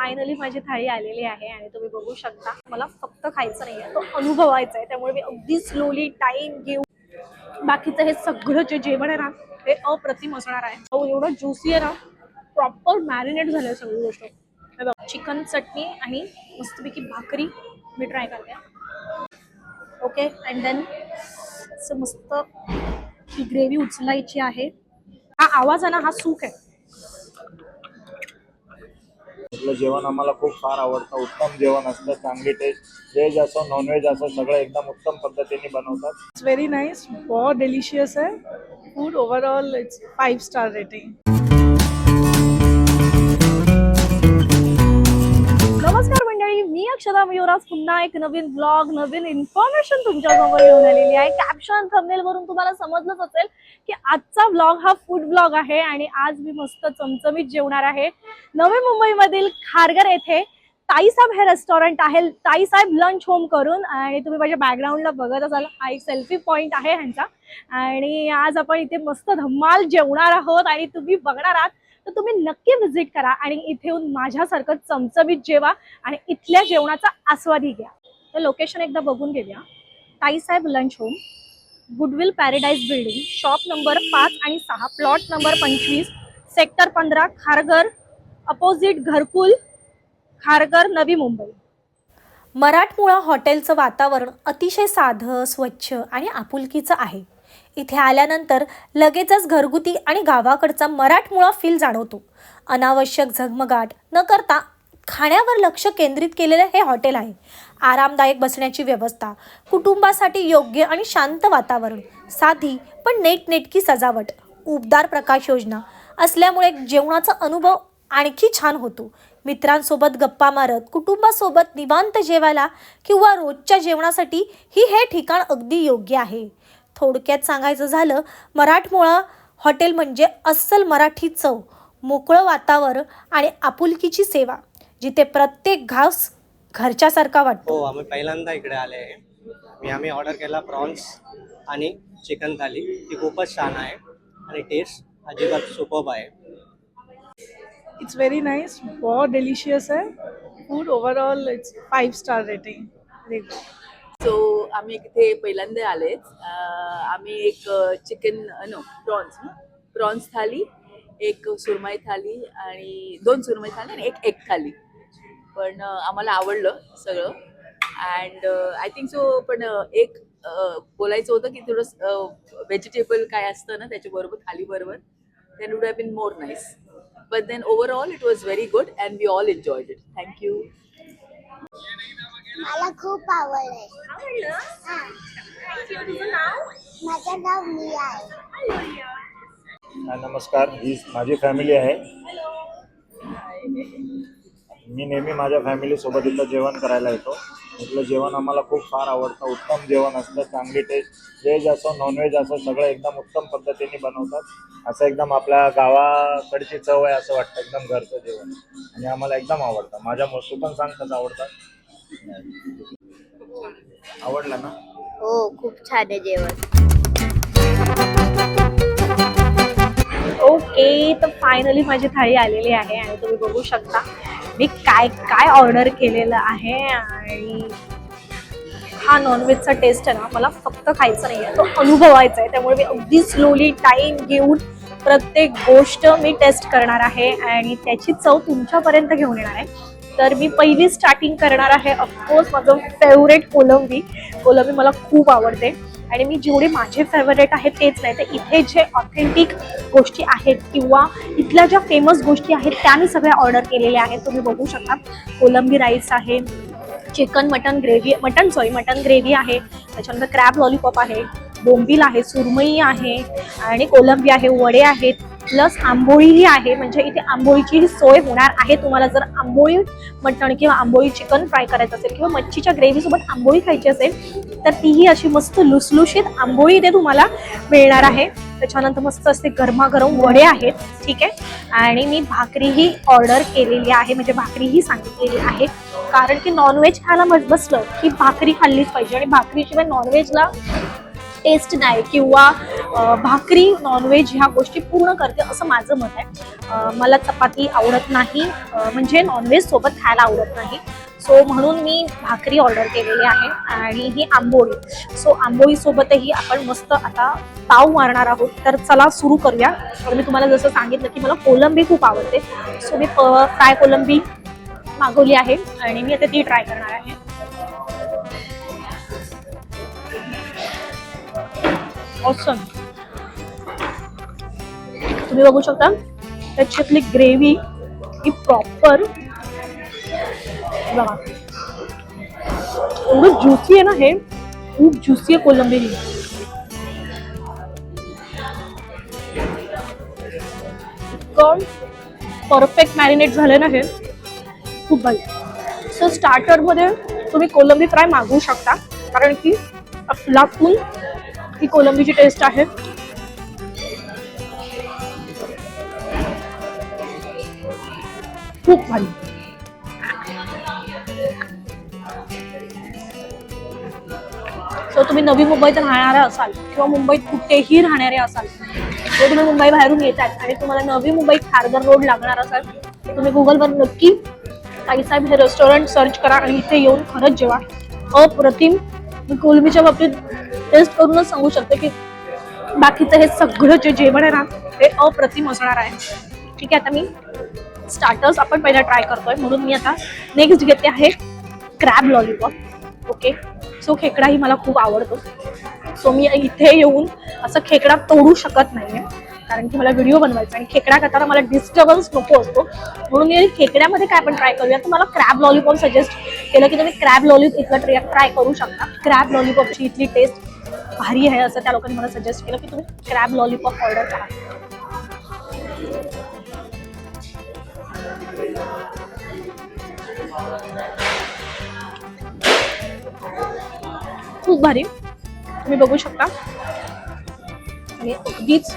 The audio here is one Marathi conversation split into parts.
फायनली माझी थाळी आलेली आहे आणि तुम्ही बघू शकता मला फक्त खायचं नाहीये, तो अनुभवायचा आहे. त्यामुळे मी अगदी स्लोली टाइम घेऊन बाकीचं हे सगळं जे जेवण आहे ना हे अप्रतिम असणार आहे. एवढं ज्युसी आहे ना, प्रॉपर मॅरिनेट झालंय सगळी गोष्ट. चिकन चटणी आणि मस्तपैकी भाकरी मी ट्राय करते. ओके, अँड देन मस्त ही ग्रेव्ही उचलायची आहे. हा आवाज आहे ना, हा सूप आहे. जेवण आम्हाला खूप फार आवडतं. उत्तम जेवण असतं, चांगली टेस्ट. व्हेज असो नॉनव्हेज असो सगळं एकदम उत्तम पद्धतीने बनवतात. इट्स व्हेरी नाइस, बहुत डिलीशियस है food. Overall it's 5 star rating. नमस्कार मंडळी, मी अक्षता मयुराज पुन्हा एक नवीन ब्लॉग, नवीन इन्फॉर्मेशन तुमच्या समोर घेऊन आलेली आहे. कॅप्शन थंबनेल वरून तुम्हाला समजलंच असेल की आजचा ब्लॉग हा फूड ब्लॉग आहे आणि आज मी मस्त चमचमीत जेवणार आहे. नवी मुंबईमधील खारघर येथे ताईसाहेब हे रेस्टॉरंट आहे, ताईसाहेब लंच होम करून. आणि तुम्ही माझ्या बॅकग्राऊंडला बघत असाल, हा एक सेल्फी पॉइंट आहे ह्यांचा. आणि आज आपण इथे मस्त धम्माल जेवणार आहोत आणि तुम्ही बघणार आहात, तर तुम्ही नक्की व्हिजिट करा आणि इथे येऊन माझ्यासारखं चमचमीत जेवा आणि इथल्या जेवणाचा आस्वादही घ्या. तर लोकेशन एकदा बघून घेऊया. Taisaheb lunch home, Goodwill Paradise building, shop number 5 आणि 6, plot number 25, sector 15, Kharghar, opposite Gharkul, Kharghar, Navi Mumbai. मराठमोळा हॉटेलचं वातावरण अतिशय साधं, स्वच्छ आणि आपुलकीचं आहे. इथे आल्यानंतर लगेचच घरगुती आणि गावाकडचा मराठमोळा फील जाणवतो. अनावश्यक झगमगाट न करता खाण्यावर लक्ष केंद्रित केलेलं हे हॉटेल आहे. आरामदायक बसण्याची व्यवस्था, कुटुंबासाठी योग्य आणि शांत वातावरण, साधी पण नेटनेटकी सजावट, उबदार प्रकाश योजना असल्यामुळे जेवणाचा अनुभव आणखी छान होतो. मित्रांसोबत गप्पा मारत, कुटुंबासोबत निवांत जेवायला किंवा रोजच्या जेवणासाठी हे ठिकाण अगदी योग्य आहे. थोडक्यात सांगायचं झालं, मराठमोळा हॉटेल म्हणजे अस्सल मराठी चव, मोकळं वातावरण आणि आपुलकीची सेवा, जिथे प्रत्येक घास घरच्यासारखा वाटतो. हो, आम्ही पहिल्यांदा इकडे आले आहे. आम्ही ऑर्डर केला प्रॉन्स आणि चिकन थाली. ती खूपच छान आहे आणि टेस्ट अजिबात सुपर्ब आहे. इट्स व्हेरी नाइस, बहुत डिलीशियस है food. Overall it's 5 star rating. So आम्ही इथे पहिल्यांदा आलेच. आम्ही एक चिकन प्रॉन्स थाली, एक सुरमई थाली आणि 2 सुरमई थाली आणि एक एग थाली. पण आम्हाला आवडलं सगळं. And I think so. पण एक बोलायचं होतं की थोडं व्हेजिटेबल काय असतं ना त्याच्याबरोबर थालीबरोबर, then would have been more nice. But then overall it was very good and we all enjoyed it. Thank you. मला खूप आवडले. माझं नाव मिया आहे. नमस्कार, ही माझी फॅमिली आहे. मी नेहमी माझ्या फॅमिली सोबत इथं जेवण करायला येतो. इथलं जेवण आम्हाला खूप फार आवडतं. उत्तम जेवण असतं, चांगली टेस्ट. व्हेज असो नॉनव्हेज असो सगळं एकदम उत्तम पद्धतीने बनवतात. असं एकदम आपल्या गावाकडची चव आहे असं वाटतं, एकदम घरचं जेवण. आणि आम्हाला एकदम आवडतं. माझ्या तू पण सांग कसं आवडतं. आवडलं ना? हो, खूप छान आहे जेवण. ओके, तर फायनली माझी थाळी आलेली आहे आणि तुम्ही बघू शकता मी काय काय ऑर्डर केलेलं आहे. आणि हा नॉनव्हेजचा टेस्ट आहे ना, मला फक्त खायचं नाही आहे, तो अनुभवायचा आहे. त्यामुळे मी अगदी स्लोली टाइम घेऊन प्रत्येक गोष्ट मी टेस्ट करणार आहे आणि त्याची चव तुमच्यापर्यंत घेऊन येणार आहे. तर मी पहिली स्टार्टिंग करणार आहे ऑफकोर्स माझं फेवरेट कोलंबी. कोलंबी मला खूप आवडते आणि मी जेवढे माझे फेवरेट आहेत तेच नाही, तर इथे जे ऑथेंटिक गोष्टी आहेत किंवा इथल्या ज्या फेमस गोष्टी आहेत त्या मी सगळ्या ऑर्डर केलेल्या आहेत. तुम्ही बघू शकता कोलंबी राईस आहे, चिकन मटन ग्रेव्ही आहे, त्याच्यानंतर क्रॅब लॉलीपॉप आहे, बोंबील आहे, सुरमई आहे आणि कोलंबी आहे, वडे आहेत, प्लस आंबोळीही आहे. म्हणजे इथे आंबोळीचीही सोय होणार आहे. तुम्हाला जर आंबोळी मटण किंवा आंबोळी चिकन फ्राय करायचं असेल किंवा मच्छीच्या ग्रेव्ही सोबत आंबोळी खायची असेल तर तीही अशी मस्त लुसलुशीत आंबोळी इथे तुम्हाला मिळणार आहे. त्याच्यानंतर मस्त असे गरमागरम वडे आहेत. ठीक आहे, आणि मी भाकरीही ऑर्डर केलेली आहे, म्हणजे भाकरीही सांगितलेली आहे. कारण की नॉनव्हेज खायला बसलं की भाकरी खाल्लीच पाहिजे आणि भाकरीशिवाय नॉनव्हेजला टेस्ट नाही किंवा भाकरी नॉनव्हेज ह्या गोष्टी पूर्ण करते असं माझं मत आहे. मला चपाती आवडत नाही, म्हणजे नॉनव्हेज सोबत खायला आवडत नाही. सो म्हणून मी भाकरी ऑर्डर केलेली आहे आणि ही आंबोळी. सो आंबोळी सोबतही आपण मस्त आता ताव मारणार आहोत. तर चला सुरू करूया. तर मी तुम्हाला जसं सांगितलं की मला कोलंबी खूप आवडते, सो मी फ्राय कोलंबी मागवली आहे आणि मी आता ती ट्राय करणार आहे. ऑसम. तुम्ही बघू शकता त्याच्यातली ग्रेव्ही ही प्रॉपर बघा, एवढं ज्युसी आहे ना, हे खूप ज्युसी आहे कोलंबी ही. परफेक्ट मॅरिनेट झाले ना हे, खूप भारी. सो स्टार्टर मध्ये तुम्ही कोलंबी फ्राय मागवू शकता, कारण की अफलातून ही कोलंबीची टेस्ट आहे. खूप भारी. सो तुम्ही नवी मुंबईत राहणारे असाल किंवा मुंबईत कुठेही राहणारे असाल, जर तुम्ही मुंबई बाहेरून येतात आणि तुम्हाला नवी मुंबईत खारघर रोड लागणार असाल, तर तुम्ही गुगलवर नक्की ताईसाहेब हे रेस्टॉरंट सर्च करा आणि इथे येऊन खरंच जेवा. अप्रतिम. मी कोलंबीच्या बाबतीत टेस्ट करूनच सांगू शकते की बाकीचं हे सगळं जे जेवण आहे ना ते अप्रतिम असणार आहे. ठीक आहे, आता मी स्टार्टर्स आपण पहिला ट्राय करतोय, म्हणून मी आता नेक्स्ट घेते आहे क्रॅब लॉलीपॉप. ओके, सो खेकडाही मला खूप आवडतो. सो मी इथे येऊन असं खेकडा तोडू शकत नाहीये, कारण की मला व्हिडिओ बनवायचा आणि खेकडा खाताना मला डिस्टर्बन्स नको असतो. म्हणून मी खेकड्यामध्ये काय आपण ट्राय करूया. तुम्हाला क्रॅब लॉलीपॉप सजेस्ट केलं की तुम्ही क्रॅब लॉलीपॉप इथला ट्राय करू शकता. क्रॅब लॉलीपॉपची इथली टेस्ट भारी आहे असं त्या लोकांनी मला सजेस्ट केलं की तुम्ही क्रॅब लॉलीपॉप ऑर्डर करा. खूप भारी, तुम्ही बघू शकता. आणि अगदीच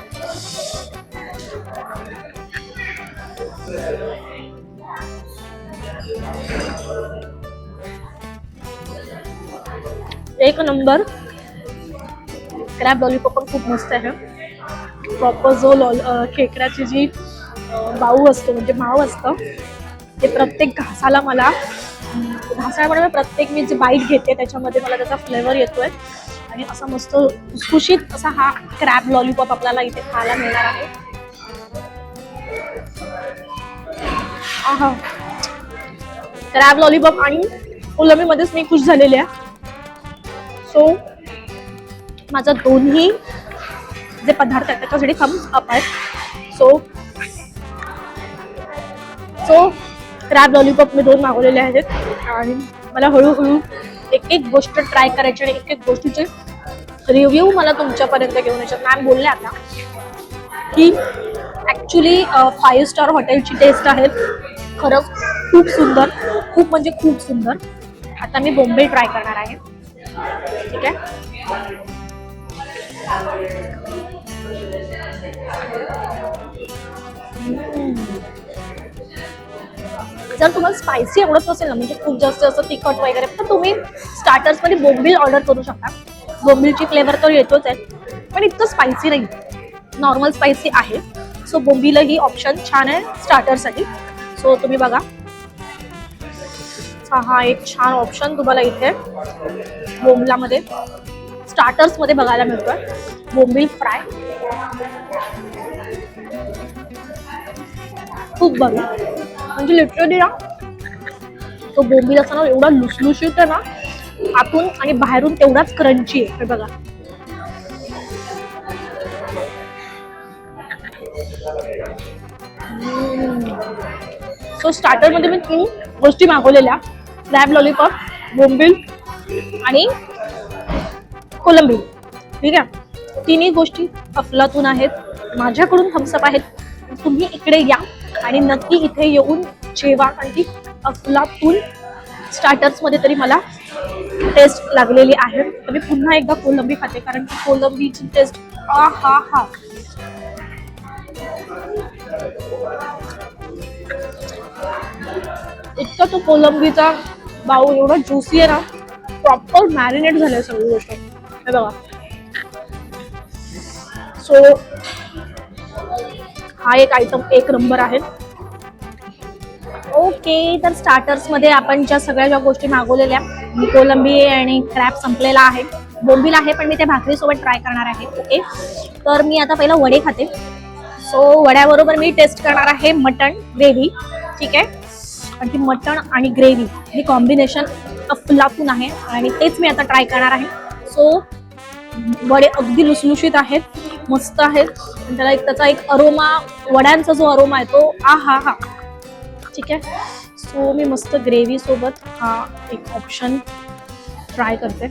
एक नंबर. क्रॅब लॉलीपॉप पण खूप मस्त आहे. प्रॉपर जो खेकड्याची जी बाऊ असतो म्हणजे माव असतं ते प्रत्येक घासाला मला घासाळ्यामध्ये प्रत्येक मी जे बाईट घेते त्याच्यामध्ये मला त्याचा फ्लेवर येतोय आणि असा मस्त खुसखुशीत असा हा क्रॅब लॉलीपॉप आपल्याला इथे खायला मिळणार आहे. आहा, क्रॅब लॉलीपॉप आणि कोलंबीमध्येच मी खुश झालेले आहे. सो माझा दोन्ही जे पदार्थ आहेत त्याच्यासाठी थम्स अप आहे. सो क्रॅब लॉलीपॉप मी 2 मागवलेले आहेत आणि मला हळूहळू एक गोष्ट ट्राय करायची आणि एक गोष्टीचे रिव्ह्यू मला तुमच्यापर्यंत घेऊन यायच्यात. मॅम बोलले आता की ॲक्च्युली 5 स्टार हॉटेलची टेस्ट आहे. खरंच खूप सुंदर, खूप म्हणजे खूप सुंदर. आता मी बोंबील ट्राय करणार आहे. ठीक आहे, जर तुम्हाला स्पायसी आवडत नसेल ना, म्हणजे खूप जास्त असं तिखट वगैरे, तर तुम्ही स्टार्टर्स मध्ये बोंबील ऑर्डर करू शकता. बोंबीलची फ्लेवर तर येतोच आहे, पण इतकं स्पायसी नाही, नॉर्मल स्पायसी आहे. सो बोंबील ही ऑप्शन छान आहे स्टार्टरसाठी. सो तुम्ही बघा, हा एक छान ऑप्शन तुम्हाला इथे बोंबलामध्ये स्टार्टर्स मध्ये बघायला मिळतोय. बोंबील फ्राय खूप बघा, म्हणजे लिटरली ना तो बोंबील असा ना एवढा लुसलुशीत आहे ना आतून आणि बाहेरून तेवढाच क्रंची आहे. हे बघा, सो स्टार्टर मध्ये मी 3 गोष्टी मागवलेल्या, क्रॅब लॉलीपॉप, बोंबील आणि कोलंबी. ठीक आहे, 3ही गोष्टी अफलातून आहेत. माझ्याकडून थम्सअप आहेत. तुम्ही इकडे या आणि नक्की इथे येऊन जेवा, कारण की अफलातून स्टार्टर्स मध्ये तरी मला टेस्ट लागलेली आहे. तर मी पुन्हा एकदा कोलंबी खाते, कारण की कोलंबीची टेस्ट हा हा इतका तो कोलंबीचा बाऊ एवढा ज्युसी आहे ना, प्रॉपर मॅरिनेट झाले सगळी गोष्ट. हे बघा, सो हा एक आयटम एक नंबर आहे. ओके, तर स्टार्टर्स मध्ये आपण ज्या गोष्टी मागवलेल्या, कोलंबी आणि क्रॅब संपलेला आहे, बोंबील आहे पण मी त्या भाकरीसोबत ट्राय करणार आहे. ओके, तर मी आता पहिला वडे खाते. सो वड्याबरोबर मी टेस्ट करणार आहे मटण ग्रेव्ही. ठीक आहे, आणि ती मटण आणि ग्रेव्ही ही कॉम्बिनेशन अफलातून आहे आणि तेच मी आता ट्राय करणार आहे. सो वडे अगदी लुसलुशीत आहेत, मस्त आहेत. त्याला त्याचा एक अरोमा, वड्यांचा जो अरोमा आहे तो हा. ठीक आहे, सो मी मस्त ग्रेव्ही सोबत हा एक ऑप्शन ट्राय करते.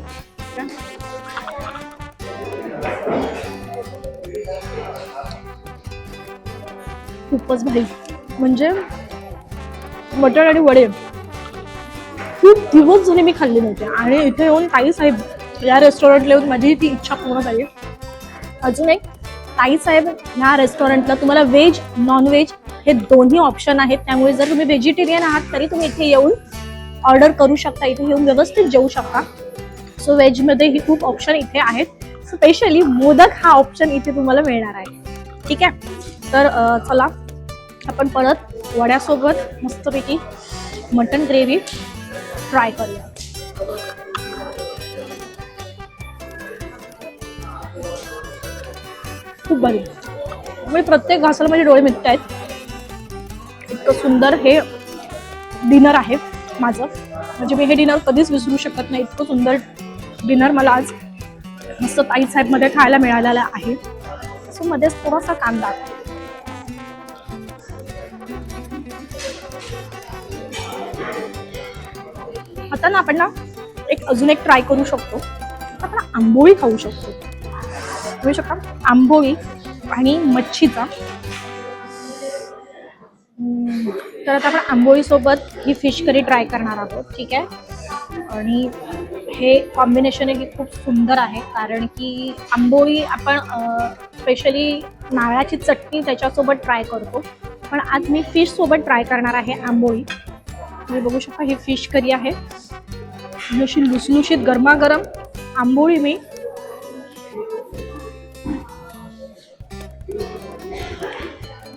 खूपच भारी, म्हणजे मटण आणि वडे खूप दिवस झाले मी खाल्ले नव्हते आणि इथे येऊन ताई साहेब या रेस्टॉरंटला येऊन माझी ती इच्छा पूर्ण झाली. अजून एक, ताई साहेब ह्या रेस्टॉरंटला तुम्हाला व्हेज नॉन व्हेज हे दोन्ही ऑप्शन आहेत. त्यामुळे जर तुम्ही व्हेजिटेरियन आहात तरी तुम्ही इथे येऊन ऑर्डर करू शकता, इथे येऊन व्यवस्थित जेवू शकता. सो व्हेजमध्ये ही खूप ऑप्शन इथे आहेत. स्पेशली मोदक हा ऑप्शन इथे तुम्हाला मिळणार आहे. ठीक आहे, तर चला आपण परत वड्यासोबत मस्तपैकी मटन ग्रेव्ही ट्राय करूया. खूप भारी, म्हणजे प्रत्येक घासाला माझे डोळे मिटत आहेत. इतकं सुंदर हे डिनर आहे माझं, म्हणजे मी हे डिनर कधीच विसरू शकत नाही. इतकं सुंदर डिनर मला आज मस्त ताई साहेब मध्ये खायला मिळालेला आहे. सो मध्येच थोडासा कांदा, आता ना आपण ना अजून एक ट्राय करू शकतो. आपण आंबोळी खाऊ शकतो. बघू शकता, आंबोळी आणि मच्छीचा. तर आता आपण आंबोळी सोबत ही फिश करी ट्राय करणार आहोत. ठीक आहे, आणि हे कॉम्बिनेशन आहे खूप सुंदर आहे, कारण की आंबोळी आपण स्पेशली नारळाची चटणी त्याच्यासोबत ट्राय करतो, पण आज मी फिश सोबत ट्राय करणार आहे आंबोळी. तुम्ही बघू शकता ही फिश करी आहे, अशी लुसलुशीत गरमागरम आंबोळी मी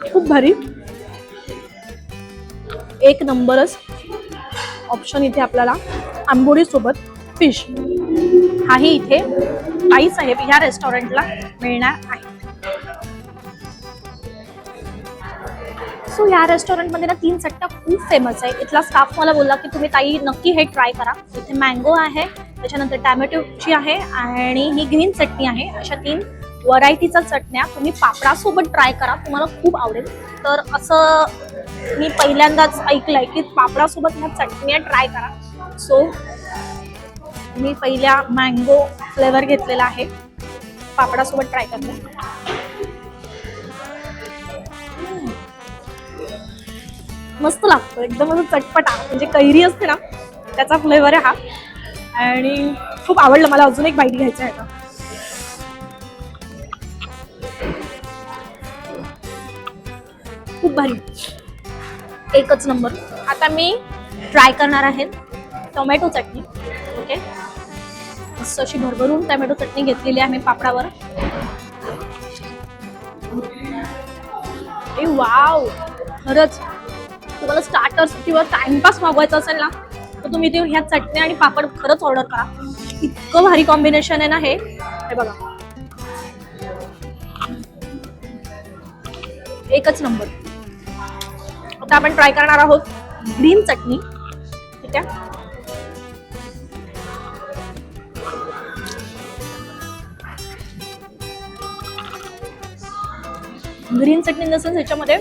खूप भारी, एक नंबरच ऑप्शन इथे आपल्याला आंबोळी सोबत फिश हाही इथे ताई साहेब ह्या रेस्टॉरंटला मिळणार आहे. सो या रेस्टॉरंटमध्ये ना 3 चटण्या खूप फेमस आहे. इथला स्टाफ मला बोलला की तुम्ही ताई नक्की हे ट्राय करा. इथे मँगो आहे, त्याच्यानंतर टॅमॅटोची आहे आणि ही ग्रीन चटणी आहे. अशा 3 व्हरायटीच्या चटण्या तुम्ही पापडासोबत ट्राय करा, तुम्हाला खूप आवडेल. तर असं मी पहिल्यांदाच ऐकलंय की पापडासोबत ह्या चटण्या ट्राय करा. सो मी पहिल्या मँगो फ्लेवर घेतलेला आहे, पापडासोबत ट्राय करते. मस्त लागतो, एकदम असं चटपटा, म्हणजे कैरी असते ना त्याचा फ्लेवर आहे हा, आणि खूप आवडलं मला. अजून एक बाईट घ्यायचं आहे का, खूप भारी, एकच नंबर. आता मी ट्राय करणार आहे टोमॅटो चटणी. ओके, मस्त अशी भरभरून टोमॅटो चटणी घेतलेली आहे मी पापडावर. ए वाव, खरंच तुम्हाला स्टार्टर्स किंवा टाइमपास मागवायचा असेल ना तर तुम्ही ते ह्या चटण्या आणि पापड खरंच ऑर्डर करा. इतकं भारी कॉम्बिनेशन आहे ना हे बघा, एकच नंबर. आता आपण ट्राय करणार आहोत ग्रीन चटणी. ठीक आहे, ग्रीन चटणी नसेल ह्याच्यामध्ये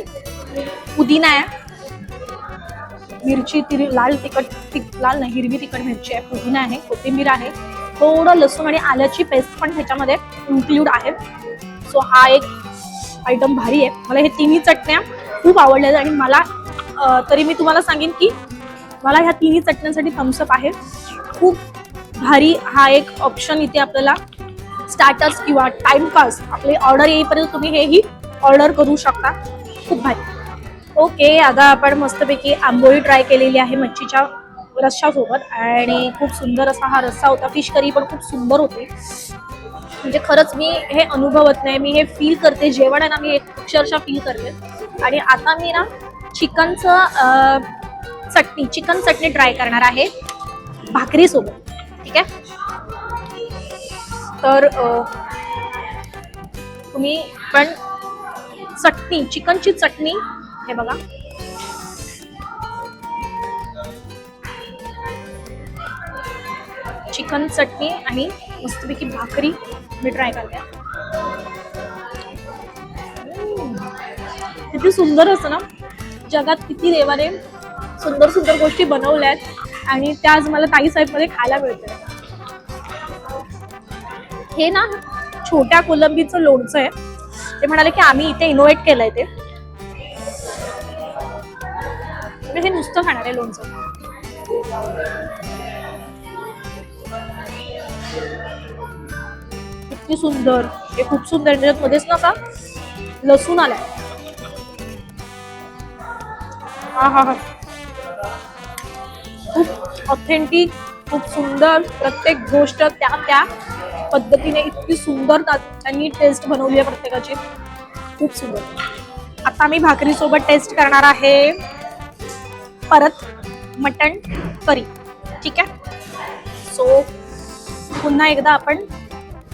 पुदिना आहे, मिरची, लाल तिखट, लाल नाही हिरवी तिखट मिरची आहे, पुदिना आहे, कोथिंबीर आहे, थोडं लसूण आणि आल्याची पेस्ट पण ह्याच्यामध्ये इन्क्लूड आहे. सो हा एक आयटम भारी आहे. मला हे 3ही चटण्या खूप आवडल्या आणि मला तरी मी तुम्हाला सांगेन की मला ह्या 3ही चटण्यांसाठी थम्सअप आहे. खूप भारी हा एक ऑप्शन इथे आपल्याला स्टार्टर्स किंवा टाइमपास आपले ऑर्डर येईपर्यंत तुम्ही हेही ऑर्डर करू शकता. खूप भारी. ओके, आता आपण मस्तपैकी आंबोळी ट्राय केलेली आहे मच्छीच्या रस्स्यासोबत आणि खूप सुंदर असा हा रस्सा होता. फिश करी पण खूप सुंदर होती. म्हणजे खरंच मी हे अनुभवत नाही, मी हे फील करते. जेवण आहे ना, मी एक अक्षरशः फील करते. आणि आता मी ना चिकनचं चिकन चटणी ट्राय करणार आहे भाकरी सोबत. ठीक आहे, तर तुम्ही पण चटणी, चिकनची चटणी हे बघा. चिकन चटणी आणि मस्तपैकी भाकरी मी ट्राय करते. किती सुंदर असतं ना, जगात किती देवाने सुंदर सुंदर गोष्टी बनवल्या आहेत आणि त्या आज मला ताईसाहेब मध्ये खायला मिळते. हे ना छोट्या कोलंबीचं लोणचं आहे. ते म्हणाले की आम्ही इथे इनोव्हेट केलंय ते. मी हे नुसतं खाणार आहे लोणचं. किती सुंदर, हे खूप सुंदर. त्याच्यात मध्येच ना असा लसूण आलाय. हा हा हा, खूप ऑथेंटिक, खूप सुंदर. प्रत्येक गोष्ट त्या त्या पद्धतीने इतकी सुंदर त्यांनी टेस्ट बनवली आहे प्रत्येकाची. खूप सुंदर. आता मी भाकरी सोबत टेस्ट करणार आहे परत मटण करी. ठीक आहे, सो पुन्हा एकदा आपण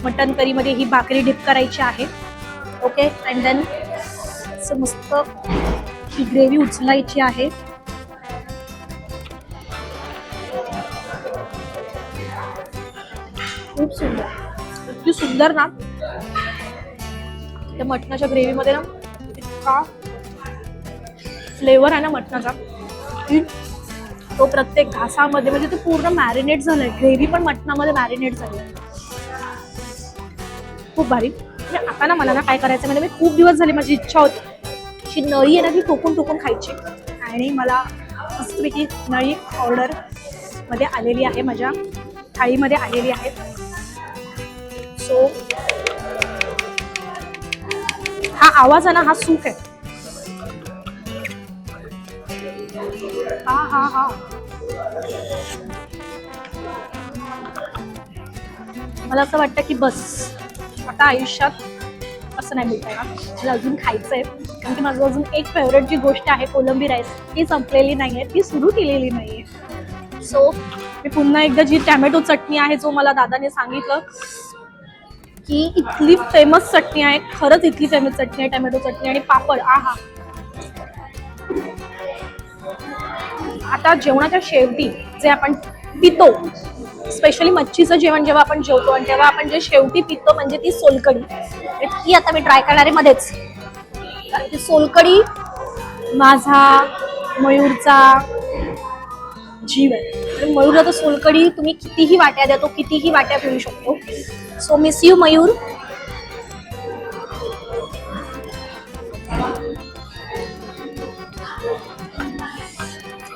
मटण करी मध्ये ही भाकरी डिप करायची आहे. ओके, अँड देन मस्त ही ग्रेव्ही उचलायची आहे. खूप सुंदर, इतकी सुंदर ना. त्या मटणाच्या ग्रेव्हीमध्ये ना इतका फ्लेवर आहे ना मटणाचा, की तो प्रत्येक घासामध्ये म्हणजे ते पूर्ण मॅरिनेट झालंय. ग्रेव्ही पण मटणामध्ये मॅरिनेट झाली. खूप भारी. म्हणजे आता ना मला ना काय करायचं म्हणजे, मी खूप दिवस झाले माझी इच्छा होती अशी नळी आहे ना ती ठोकून ठोकून खायची. आणि मला मस्तपैकी नळी ऑर्डर मध्ये आलेली आहे, माझ्या थाळीमध्ये आलेली आहे. सो हा आवाज आहे ना, हा सुख आहे. हा हा हा, मला असं वाटतं की बस आता आयुष्यात असं नाही बोलता येणार, मला अजून खायचंय. कारण की माझं अजून एक फेवरेट जी गोष्ट आहे कोलंबी राईस, ती संपलेली नाहीये, ती सुरू केलेली नाहीये. सो मी पुन्हा एकदा जी टॅमॅटो चटणी आहे, जो मला दादाने सांगितलं की इथली फेमस चटणी आहे, खरंच इथली फेमस चटणी आहे टॅमॅटो चटणी आणि पापड. आहा, आता जेवणाच्या शेवटी जे आपण पितो, स्पेशली मच्छीचं जेवण जेव्हा आपण जेवतो आणि तेव्हा आपण जे शेवटी पितो म्हणजे ती सोलकढी. ती आता मी ट्राय करणार आहे मध्येच. ती सोलकढी माझा मयूरचा जीव आहे. मयूरला तर सोलकढी तुम्ही कितीही वाट्या द्या, तो कितीही वाट्या पिऊ शकतो. So miss you Mayur.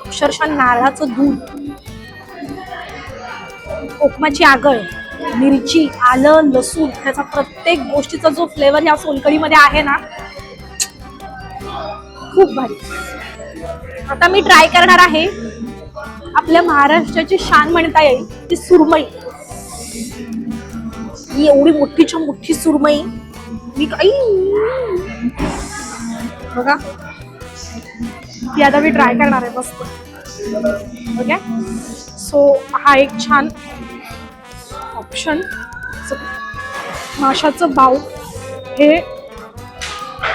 अक्षरशः नारळाचं दूध, कोकमाची आगळ, मिरची, आलं, लसूण, त्याचा प्रत्येक गोष्टीचा जो फ्लेवर या सोलकढीमध्ये आहे ना, खूप भारी. आता मी ट्राय करणार आहे आपल्या महाराष्ट्राची शान म्हणता येईल ती सुरमई. ही एवढी मोठीच्या मोठी सुरमई मी काही बघा, ती आता मी ट्राय करणार आहे मस्त. ओके, सो हा एक छान ऑप्शन. माशाचं बाऊ हे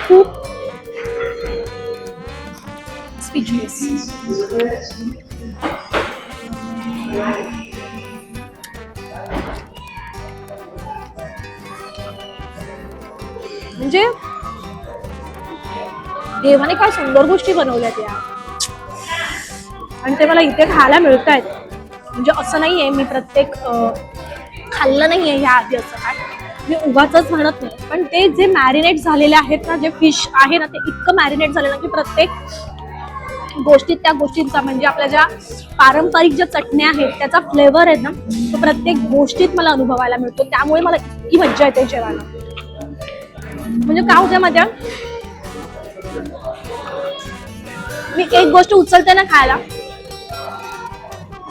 खूप स्पीचलेस. म्हणजे देवाने काय सुंदर गोष्टी बनवल्यात या, आणि ते मला इथे खायला मिळत आहेत. म्हणजे असं नाहीये मी प्रत्येक खाल्लं नाहीये ह्या आधी, असं काय मी उगाचच म्हणत नाही. पण ते जे मॅरिनेट झालेले आहेत ना, जे फिश आहे ना, ते इतकं मॅरिनेट झालेलं की प्रत्येक गोष्टीत त्या गोष्टींचा म्हणजे आपल्या ज्या पारंपरिक ज्या चटण्या आहेत त्याचा फ्लेवर आहे ना, तो प्रत्येक गोष्टीत मला अनुभवायला मिळतो. त्यामुळे मला इतकी मज्जा येते जेवायला. म्हणजे काय होतं माझ्या, मी एक गोष्ट उचलते ना खायला,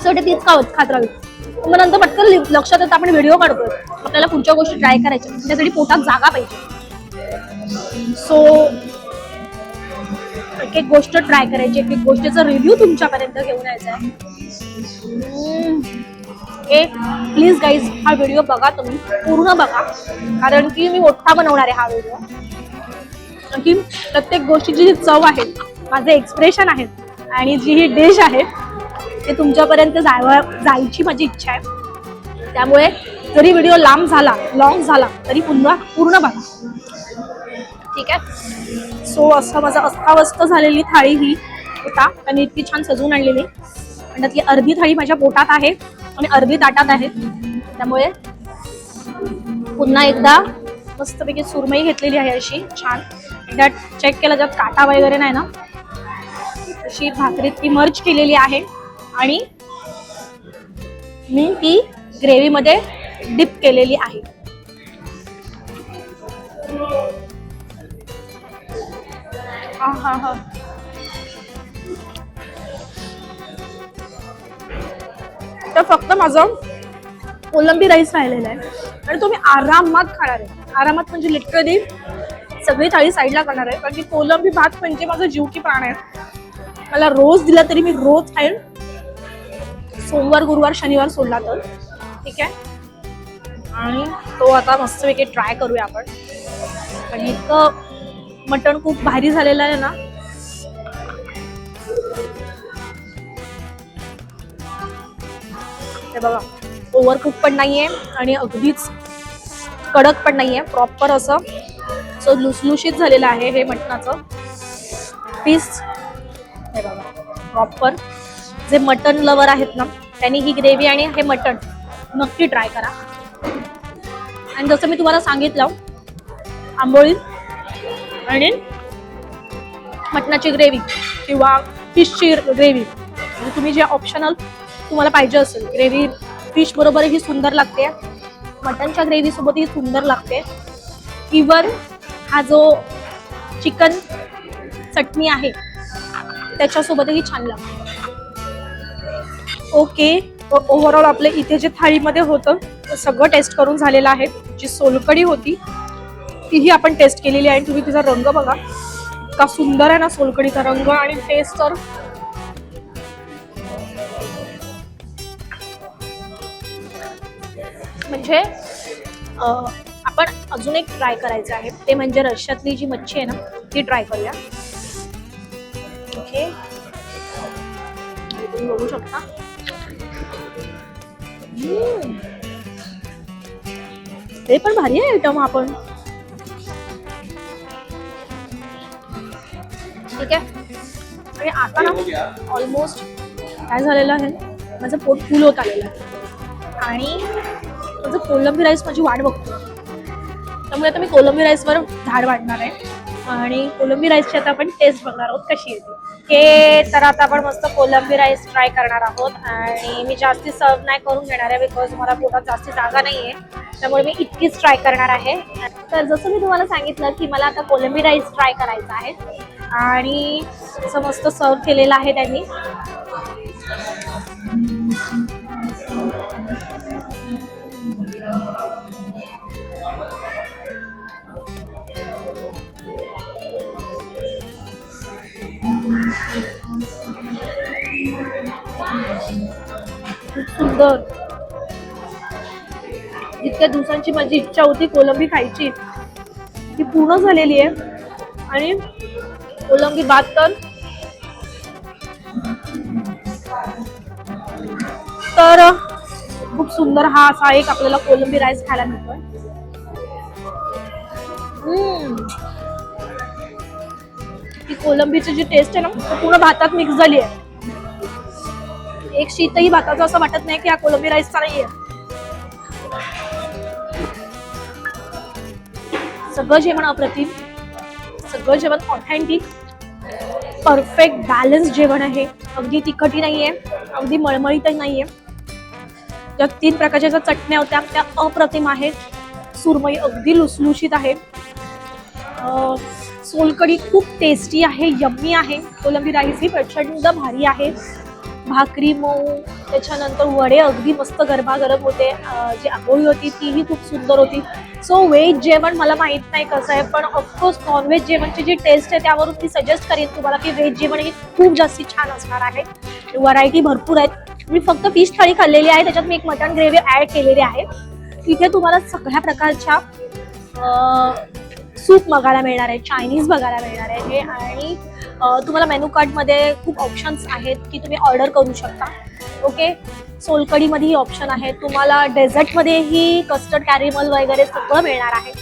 सो तीच खात राहील. मग नंतर पटकन लक्षात येतं आपण व्हिडिओ काढतोय, आपल्याला पुढच्या गोष्टी ट्राय करायच्या, त्यासाठी पोटात जागा पाहिजे. सो एक एक गोष्ट ट्राय करायची, एक एक गोष्टीचा रिव्ह्यू तुमच्यापर्यंत घेऊन यायचा आहे. ओके प्लीज गाईज हा व्हिडिओ बघा, तुम्ही पूर्ण बघा, कारण की मी मोठा बनवणार आहे हा व्हिडिओ. की प्रत्येक गोष्टीची जी चव आहे, माझे एक्सप्रेशन आहेत आणि जी ही डिश आहे ते तुमच्यापर्यंत जायची माझी इच्छा आहे. त्यामुळे जरी व्हिडिओ लांब झाला, लॉंग झाला, तरी पुन्हा पूर्ण बघा. ठीक आहे. सो असं माझं अस्ताव्यस्त झालेली थाळी ही होता, आणि इतकी छान सजवून आणलेली, आणि त्यातली अर्धी थाळी माझ्या पोटात आहे आणि अर्धी ताटात आहे. त्यामुळे पुन्हा एकदा मस्तपैकी सुरमई घेतलेली आहे अशी छान, त्यात चेक केला ज्यात काटा वगैरे नाही ना, अशी भाकरीत ती मर्ज केलेली आहे आणि मी ती ग्रेव्हीमध्ये डिप केलेली आहे. हा तर फक्त माझं कोलंबी राईस राहिलेला आहे आणि तो मी आरामात खाणार आहे. आरामात म्हणजे लिटरली सगळी थाळी साईडला करणार आहे, कारण की कोलंबी भात म्हणजे माझा जीव की प्राण आहे. मला रोज दिला तरी मी रोज खाईन, सोमवार गुरुवार शनिवार सोडला तर. ठीक आहे. आणि तो आता मस्तपैकी ट्राय करूया आपण, आणि इतकं मटण खूप भारी झालेलं आहे ना. हे बघा, ओव्हर कुक पण नाहीये आणि अगदीच कडक पण नाहीये, प्रॉपर असं सो लुसलुशीत झालेलं आहे हे मटणाचं पीस. हे बघा प्रॉपर. जे मटण लवर आहेत ना त्यांनी ही ग्रेव्ही आणि हे मटण नक्की ट्राय करा. आणि जसं मी तुम्हाला सांगितलं, आंबोळी आणि मटणाची ग्रेव्ही किंवा फिशची ग्रेव्ही, म्हणजे तुम्ही जे ऑप्शनल तुम्हाला पाहिजे असेल, ग्रेव्ही फिश बरोबर ही सुंदर लागते, मटनच्या ग्रेव्ही सोबत ही सुंदर लागते, इवन हा जो चिकन चटणी आहे त्याच्यासोबतही छान लागते. ओके, ओव्हरऑल आपले इथे जे थाळीमध्ये होतं सगळं टेस्ट करून झालेलं आहे. जी सोलकढी होती तीही आपण टेस्ट केलेली आहे. तुम्ही तिचा रंग बघा, इतका सुंदर आहे ना सोलकढीचा रंग, आणि टेस्ट तर म्हणजे आपण अजून एक ट्राय करायचं आहे, ते म्हणजे रश्यातली जी मच्छी आहे ना ती ट्राय करूया. ओके, तुम्ही बघू शकता. ते पण भारी आहे आयटम आपण. ठीक आहे. आणि आता ना ऑलमोस्ट काय झालेलं आहे, माझं पोट फुल होत आलेलं आहे आणि माझं कोलंबी राईस माझी वाट बघतो. त्यामुळे आता मी कोलंबी राईसवर झाड वाढणार आहे आणि कोलंबी राईसची आता आपण टेस्ट बघणार आहोत कशी येते. तर आता आपण मस्त कोलंबी राईस ट्राय करणार आहोत आणि मी जास्ती सर्व नाही करून घेणार आहे, बिकॉज मला पोटात जास्ती जागा नाही आहे, त्यामुळे मी इतकीच ट्राय करणार आहे. तर जसं मी तुम्हाला सांगितलं की मला आता कोलंबी राईस ट्राय करायचा आहे आणि असं मस्त सर्व केलेलं आहे त्यांनी. खूप सुंदर. इतक्या दिवसांची माझी इच्छा होती कोलंबी खायची, ती पूर्ण झालेली आहे. आणि कोलंबी भात तर खूप सुंदर हा असा एक आपल्याला कोलंबी राईस खायला मिळतोय. ती कोलंबीची जी टेस्ट आहे ना ती पूर्ण भातात मिक्स झाली आहे. एक शीतही भाताचं असं वाटत नाही की हा कोलंबी राईसचा नाहीये. सगळं जेवण अप्रतिम, सगळं जेवण ऑथेंटिक, परफेक्ट बॅलन्स जेवण आहे. अगदी तिखटही नाहीये, अगदी मळमळीतही नाहीये. ज्या 3 प्रकारच्या ज्या चटण्या होत्या त्या अप्रतिम आहेत. सुरमई अगदी लुसलुशीत आहे. सोलकढी खूप टेस्टी आहे, यम्मी आहे. कोलंबी राईस ही प्रचंड भारी आहे. भाकरी मऊ, त्याच्यानंतर वडे अगदी मस्त गरमागरम होते. जी आंबोळी होती तीही खूप सुंदर होती. सो व्हेज जेवण मला माहित नाही कसं आहे, पण ऑफकोर्स नॉनव्हेज जेवणची जी टेस्ट आहे त्यावरून मी सजेस्ट करेन तुम्हाला की व्हेज जेवण हे खूप जास्ती छान असणार आहे. व्हरायटी भरपूर आहेत. मी फक्त फिश थाळी खाल्लेली आहे, त्याच्यात मी एक मटण ग्रेव्ही ऍड केलेली आहे. इथे तुम्हाला सगळ्या प्रकारच्या सूप बघायला मिळणार आहे, चायनीज बघायला मिळणार आहे आणि तुम्हाला मेनू कार्डमध्ये खूप ऑप्शन्स आहेत की तुम्ही ऑर्डर करू शकता. ओके, सोलकडीमध्येही ऑप्शन आहे. तुम्हाला डेझर्टमध्येही कस्टर्ड कॅरेमल वगैरे सगळं मिळणार आहे.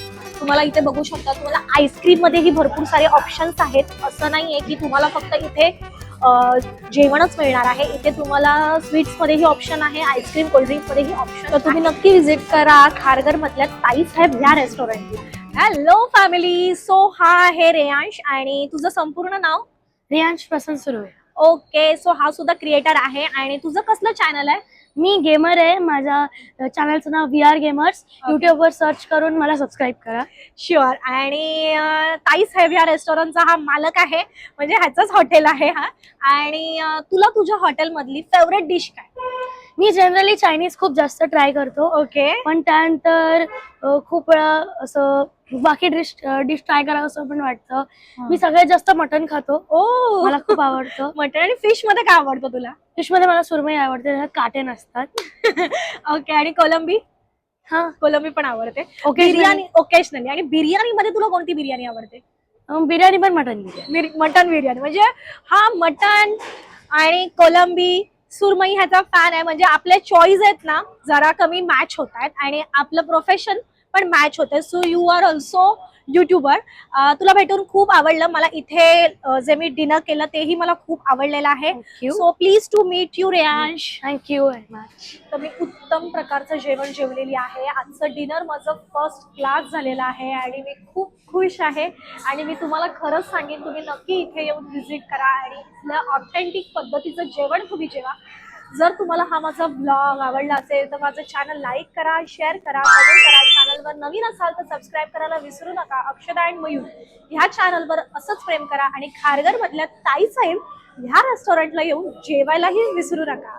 तुम्हाला इथे बघू शकता, तुम्हाला आईस्क्रीममध्येही भरपूर सारे ऑप्शन्स आहेत. असं नाही आहे की तुम्हाला फक्त इथे जेवणच मिळणार आहे. इथे तुम्हाला स्वीट्समध्येही ऑप्शन आहे, आईस्क्रीम कोल्ड्रिंक्समध्येही ऑप्शन. तर तुम्ही नक्की व्हिजिट करा खारघरमधल्या ताईसाहेब या रेस्टॉरंटला. हॅलो फॅमिली, सो हा आहे रेयांश आणि तुझं संपूर्ण नाव? रियांश प्रसन्न सुरू. ओके, सो हा सुद्धा क्रिएटर आहे आणि तुझं कसलं चॅनल आहे? मी गेमर आहे. माझ्या चॅनलचं नाव VR गेमर्स. युट्यूबवर सर्च करून मला सबस्क्राईब करा. शुअर. आणि ताईसाहेब या रेस्टॉरंटचा हा मालक आहे, म्हणजे ह्याचंच हॉटेल आहे हा. आणि तुला तुझ्या हॉटेलमधली फेवरेट डिश काय? मी जनरली चायनीज खूप जास्त ट्राय करतो. ओके, पण त्यानंतर खूप वेळा असं बाकी डिश ट्राय करावं असं पण वाटतं. मी सगळ्यात जास्त मटण खातो. ओ, मला खूप आवडतं. मटण. आणि फिश मध्ये काय आवडतं तुला? फिश मध्ये मला सुरमई आवडते, त्याच्यात काटे नसतात. ओके, आणि कोलंबी? हा, कोलंबी पण आवडते. Occasionally. बिर्याणी ओकेशनली. आणि बिर्याणी मध्ये तुला कोणती बिर्याणी आवडते? बिर्याणी पण मटण बिर्याणी. मटन बिर्याणी. म्हणजे हा मटन आणि कोलंबी सुरमई ह्याचा फॅन आहे. म्हणजे आपले चॉईस आहेत ना जरा कमी मॅच होत आहेत आणि आपलं प्रोफेशन पण मॅच होते. So you are also youtuber. तुला भेटून खूप आवडलं. मला इथे जे मी डिनर केलं तेही मला खूप आवडलेलं आहे. you. So please to meet you Reyansh. Thank you very much. तर मी उत्तम प्रकारचं जेवण जेवलेली आहे. आजचं डिनर माझं फर्स्ट क्लास झालेलं आहे आणि मी खूप खुश आहे. आणि मी तुम्हाला खरंच सांगेन, तुम्ही नक्की इथे येऊन व्हिजिट करा आणि इथलं ऑथेंटिक पद्धतीचं जेवण तुम्ही जेवा. जर तुम्हाला हा माझा ब्लॉग आवडला असेल तर माझं चॅनल लाईक करा, शेअर करा, कमेंट करा. चॅनलवर नवीन असाल तर सबस्क्राईब करायला विसरू नका. अक्षदा अँड मयूर ह्या चॅनलवर असंच प्रेम करा आणि खारघरमधल्या ताईसाहेब ह्या रेस्टॉरंटला येऊन जेवायलाही विसरू नका.